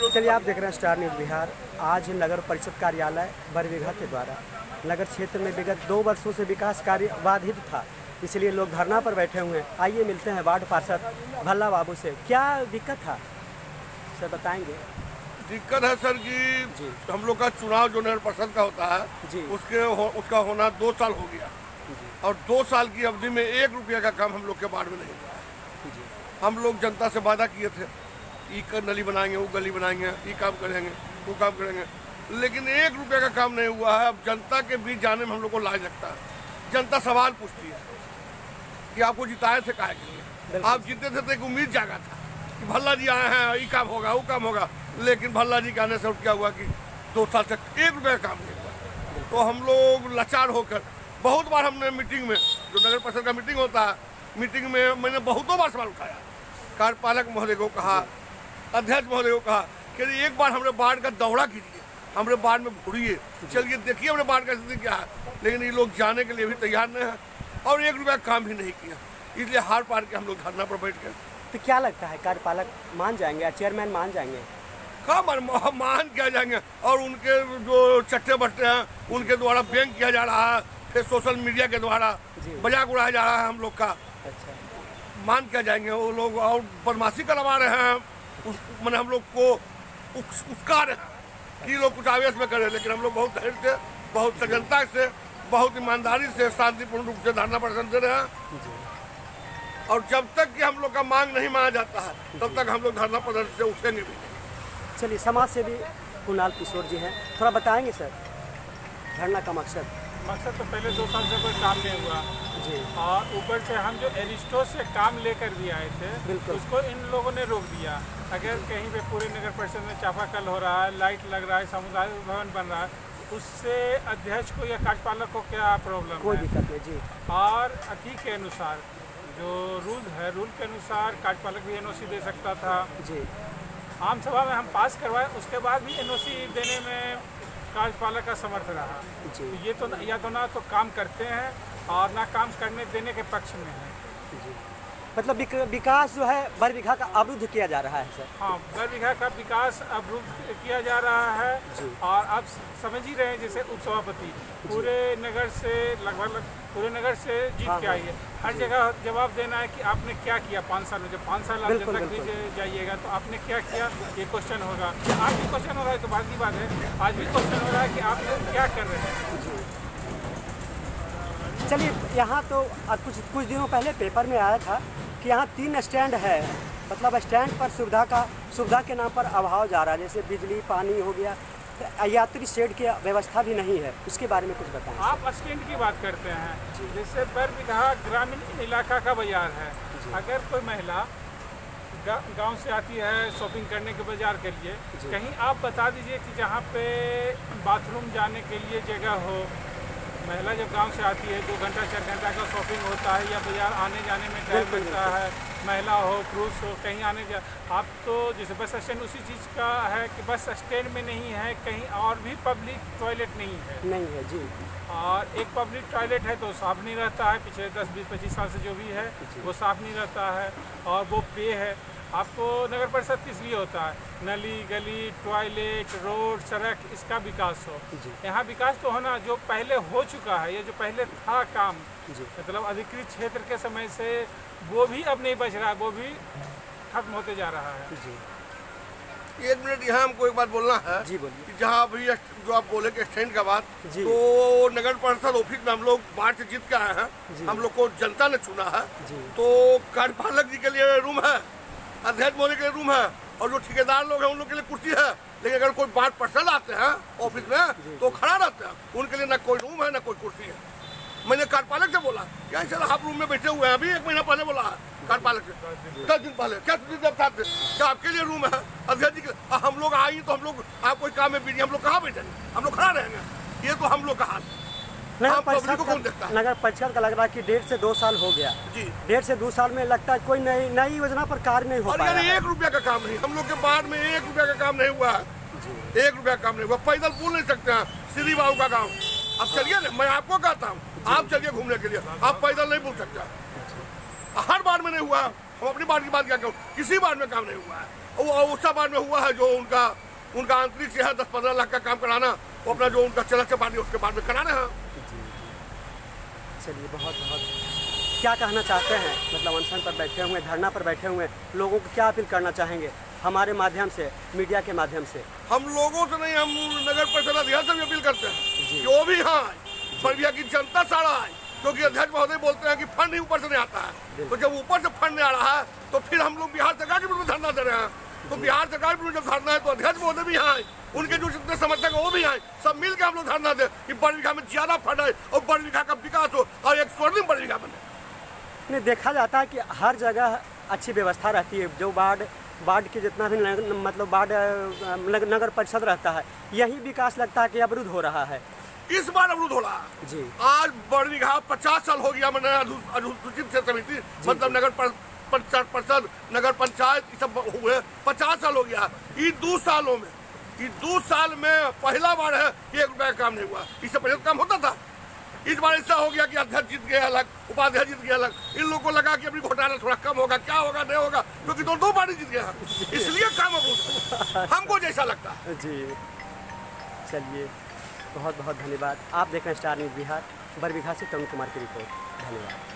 चलिए, आप देख रहे हैं स्टार न्यूज़ बिहार। आज नगर परिषद कार्यालय बरबीघा के द्वारा नगर क्षेत्र में विगत 2 वर्षों से विकास कार्य बाधित था, इसलिए लोग धरना पर बैठे हुए हैं। आइए मिलते हैं वार्ड पार्षद भल्ला बाबू से। क्या दिक्कत था सर, बताएंगे? दिक्कत है सर जी, हम लोग का चुनाव जो नगर परिषद का होता है जी, उसका होना 2 साल हो गया और 2 साल की अवधि में 1 रुपये का काम हम लोग के वार्ड में नहीं हुआ है। जी, हम लोग जनता से वादा किए थे, नली बनाएंगे, वो गली बनाएंगे, ये काम करेंगे, वो काम करेंगे, लेकिन 1 रुपये का काम नहीं हुआ है। अब जनता के बीच जाने में हम लोग को लाज लगता है। जनता सवाल पूछती है कि आपको जिताए थे काहे के लिए? आप जीते थे तो एक उम्मीद जागा था कि भल्ला जी आए हैं, ये काम होगा, वो काम होगा, लेकिन भल्ला जी के आने से क्या हुआ कि 2 साल से 1 रुपये का काम नहीं हुआ। तो हम लोग लाचार होकर बहुत बार हमने मीटिंग में, जो नगर परिषद का मीटिंग होता है, मीटिंग में मैंने बहुतों बार सवाल उठाया। कार्यपालक महोदय को कहा, अध्यक्ष महोदय को कहा कि एक बार हमारे वार्ड का दौरा कीजिए, हमारे वार्ड में घूरिए, चलिए देखिए हमारे वार्ड का स्थिति क्या है, लेकिन ये लोग जाने के लिए भी तैयार नहीं है और 1 रुपया काम भी नहीं किया। इसलिए हार पार के हम लोग धरना पर बैठ गए। तो क्या लगता है, कार्यपालक मान जाएंगे या चेयरमैन मान जाएंगे? कहाँ मान किया जाएंगे? और उनके जो चट्टे बट्टे हैं उनके द्वारा बैंक किया जा रहा है, फिर सोशल मीडिया के द्वारा मजाक उड़ाया जा रहा है हम लोग का। अच्छा, मान क्या जाएंगे वो लोग? और बदमाशी करवा रहे हैं, मैंने हम लोग को उसका रहे हैं कि लोग कुछ आवेश में करें, लेकिन हम लोग बहुत धैर्य से, बहुत सजगता से, बहुत ईमानदारी से, शांतिपूर्ण रूप से धरना प्रदर्शन दे रहे हैं। और जब तक कि हम लोग का मांग नहीं माना जाता है तब तक हम लोग धरना प्रदर्शन से उठेंगे भी नहीं। चलिए, समाज सेवी कुणाल किशोर जी हैं, थोड़ा बताएंगे सर धरना का मकसद? तो पहले 2 साल से कोई काम नहीं हुआ जी, और ऊपर से हम जो एरिस्टो से काम लेकर भी आए थे, बिल्कुल, उसको इन लोगों ने रोक दिया। अगर कहीं पे पूरे नगर परिषद में चापाकल हो रहा है, लाइट लग रहा है, सामुदायिक भवन बन रहा है, उससे अध्यक्ष को या कार्यपालक को क्या प्रॉब्लम कोई है? दिक्कत नहीं जी। और अति के अनुसार जो रूल है, रूल के अनुसार कार्यपालक भी एनओसी दे सकता था जी, आम सभा में हम पास करवाए, उसके बाद भी एनओसी देने में कार्यपालक का समर्थ रहा। जी, तो ये तो या तो ना तो काम करते हैं और ना काम करने देने के पक्ष में है। जी। मतलब विकास जो है बरबीघा का अवरुद्ध किया जा रहा है सर? हाँ, बरबीघा का विकास अवरुद्ध किया जा रहा है। जी। और आप समझ ही रहे हैं, जैसे उपसभापति पूरे नगर से लगभग पूरे नगर से जीत के आई है। हर जगह जवाब देना है कि आपने क्या किया 5 साल में। जब 5 साल आप जब तक भी जाइएगा तो आपने क्या किया, ये क्वेश्चन होगा। आज भी क्वेश्चन हो रहा है तो बात की बात है, आज भी क्वेश्चन हो रहा है कि आप लोग क्या कर रहे हैं। चलिए, यहाँ तो कुछ दिनों पहले पेपर में आया था कि यहाँ 3 स्टैंड है, मतलब स्टैंड पर सुविधा के नाम पर अभाव जा रहा है, जैसे बिजली, पानी हो गया, यात्री शेड की व्यवस्था भी नहीं है। उसके बारे में कुछ बताएं। आप स्टैंड की बात करते हैं, जैसे बरबीघा ग्रामीण इलाका का बाजार है। अगर कोई महिला गांव से आती है शॉपिंग करने के बाजार के लिए, कहीं आप बता दीजिए कि जहां पे बाथरूम जाने के लिए जगह हो। महिला जब गांव से आती है 2 घंटा 4 घंटा का शॉपिंग होता है या बाजार आने जाने में टाइम लगता है, महिला हो पुरुष हो, कहीं आने जा आप तो जैसे बस स्टैंड उसी चीज़ का है कि बस स्टैंड में नहीं है, कहीं और भी पब्लिक टॉयलेट नहीं है जी। और एक पब्लिक टॉयलेट है तो साफ नहीं रहता है, पिछले 10, 20, 25 साल से जो भी है वो साफ नहीं रहता है और वो पे है। आपको नगर परिषद किस लिए होता है? नली गली, टॉयलेट, रोड, सड़क, इसका विकास हो। यहाँ विकास तो होना जो पहले हो चुका है, ये जो पहले था काम, मतलब अधिकृत क्षेत्र के समय से, वो भी अब नहीं बच रहा है, वो भी खत्म होते जा रहा है। 1 मिनट यहाँ हमको एक बात बोलना है जी, बोलिए। कि जहाँ अभी जो आप बोले कि स्टैंड का बात, तो नगर परिषद ऑफिस में हम लोग बाहर से जीत के आए हैं, हम लोग को जनता ने चुना है, तो कार्यपालक जी के लिए रूम है, अध्यक्ष महोदय के लिए रूम है, और जो ठेकेदार लोग हैं उन लोग के लिए कुर्सी है। लेकिन अगर कोई वार्ड पार्षद आते हैं ऑफिस में तो खड़ा रहते हैं, उनके लिए ना कोई रूम है ना कोई कुर्सी है। मैंने कार्यपालक से बोला क्या सर आप रूम में बैठे हुए हैं, अभी 1 महीना पहले बोला है कार्यपालक से, 10 दिन पहले, क्या क्या आपके लिए रूम है अध्यक्ष जी के? हम लोग आइए तो हम लोग आप कोई काम में बिजी, हम लोग कहाँ बैठेंगे, हम लोग खड़ा रहेंगे? ये तो हम लोग का हाथ नगर परिषद का लग रहा है कि 1.5 से 2 साल हो गया जी। 1.5 से 2 साल में लगता है कोई नई योजना पर कार्य नहीं हो पाया है। 1 रुपया का काम नहीं, हम लोग के वार्ड में 1 रुपया का काम नहीं हुआ है, 1 रुपया का काम नहीं हुआ। पैदल बोल नहीं सकते हैं श्री बाबू का गाँव, अब चलिए ना, मैं आपको कहता हूँ आप चलिए घूमने के लिए, आप पैदल नहीं बोल सकते। हर बार में नहीं हुआ, हम अपनी वार्ड की बात क्या कहूँ, किसी वार्ड में काम नहीं हुआ है। वो उस वार्ड में हुआ है जो उनका आंतरिक से है 10-15 लाख का काम कराना, वो अपना जो उनका चला पार्टी उसके बाद में कराना है। चलिए, बहुत बहुत क्या कहना चाहते हैं, मतलब अनशन पर बैठे हुए, धरना पर बैठे हुए लोगों को क्या अपील करना चाहेंगे हमारे माध्यम से, मीडिया के माध्यम से? हम लोगों से नहीं, हम नगर परिषद अध्यक्ष से भी अपील करते हैं कि वो भी हाँ बड़िया की जनता सारा है, क्योंकि अध्यक्ष महोदय बोलते हैं कि फंड ही ऊपर से नहीं आता है। तो जब ऊपर से फंड नहीं आ रहा है तो फिर हम लोग बिहार सरकार के विरुद्ध धरना दे रहे हैं। तो बिहार सरकार के विरुद्ध जब धरना है तो अध्यक्ष महोदय भी यहाँ, उनके जो जितने समर्थक है वो भी आए, सब मिल के हम लोग धरना दे कि बड़वीघा में ज्यादा फंड है और बड़वीघा का विकास हो और एक स्वर्णिम बड़वीघा बने। नहीं, देखा जाता है कि हर जगह अच्छी व्यवस्था रहती है, जो वार्ड के जितना भी मतलब वार्ड नगर परिषद रहता है, यही विकास लगता है कि अवरुद्ध हो रहा है। इस बार अवरुद्ध हो रहा है जी। आज बड़वीघा 50 साल हो गया, मैंने अनुसूचित क्षेत्र समिति मतलब नगर परिषद नगर पंचायत ये सब हुए 50 साल हो गया। ये 2 साल में पहला बार है कि 1 रुपया का काम नहीं हुआ। इससे पहले काम होता था। इस बार ऐसा हो गया कि अध्यक्ष जीत गया अलग, उपाध्यक्ष जीत गया अलग। इन लोगों को लगा कि अपनी घोटाला थोड़ा कम होगा, क्या होगा नहीं होगा, क्योंकि दो पार्टी जीत गया, इसलिए काम अवरुद्ध हमको जैसा लगता है जी। चलिए, बहुत बहुत धन्यवाद। आप देख रहे हैं स्टार न्यूज़ बिहार, बड़वीघा से तरुण कुमार की रिपोर्ट। धन्यवाद।